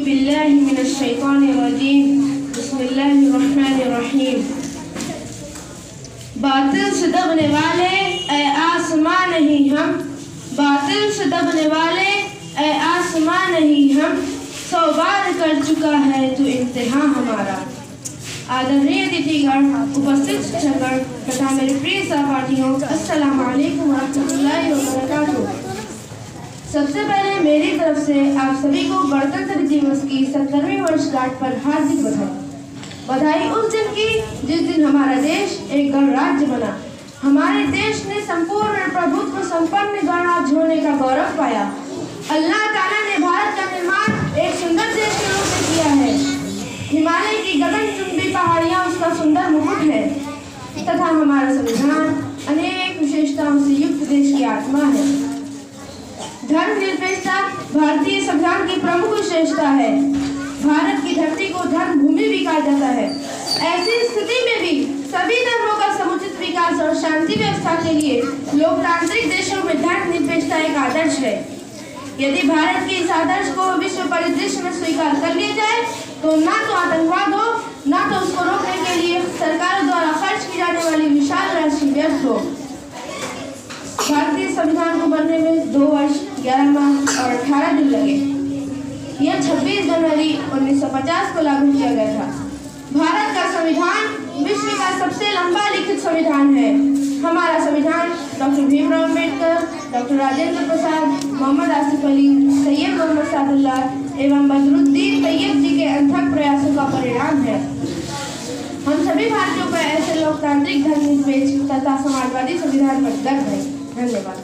बिल्लाहि मिनश्शैतानिर्रजीम बिस्मिल्लाहिर्रहमानिर्रहीम। बातिल से दबने वाले ऐ आसमां नहीं हम, बातिल से दबने वाले ऐ आसमां नहीं हम, 100 बार कर चुका है तो इम्तिहान हमारा। आदरणीय अतिथिगण, उपस्थित शिक्षकगण तथा मेरे प्रिय सहपाठियों, अस्सलामु अलैकुम वरहमतुल्लाहि वबरकातुहू। सबसे पहले मेरी तरफ से आप सभी को गणतंत्र दिवस की 70वीं वर्षगांठ पर हार्दिक बधाई उस दिन की जिस दिन हमारा देश एक गणराज्य बना। हमारे देश ने संपूर्ण प्रभुत्व संपन्न गणराज्य होने का गौरव पाया। अल्लाह ताला ने भारत का निर्माण एक सुंदर देश के रूप में किया है। हिमालय की गगनचुंबी पहाड़ियां उसका सुंदर मुकुट है तथा हमारा संविधान अनेक विशेषताओं से युक्त देश की आत्मा है। धर्मनिरपेक्षता भारतीय संविधान की प्रमुख विशेषता है। भारत की धरती को धर्म भूमि भी कहा जाता है। ऐसी स्थिति में भी सभी धर्मों का समुचित विकास और शांति व्यवस्था के लिए लोकतांत्रिक देशों में धर्मनिरपेक्षता एक आदर्श है। यदि भारत के इस आदर्श को विश्व परिदृश्य में स्वीकार कर लिया जाए तो न तो आतंकवाद हो, न तो उसको रोकने के लिए सरकारों द्वारा खर्च की जाने वाली विशाल राशि व्यर्थ हो। भारतीय संविधान को बनने में 2 वर्ष 11 माह और 18 दिन लगे। यह 26 जनवरी 1950 को लागू किया गया था। भारत का संविधान विश्व का सबसे लंबा लिखित संविधान है। हमारा संविधान डॉक्टर भीमराव अम्बेडकर, डॉक्टर राजेंद्र प्रसाद, मोहम्मद आसिफ अली, सैयद मोहम्मद सादुल्लाह एवं बदरुद्दीन तैयब जी के अथक प्रयासों का परिणाम है। हम सभी भारतीयों का ऐसे लोकतांत्रिक धर्मनिरपेक्ष तथा समाजवादी संविधान पर गर्व है। धन्यवाद।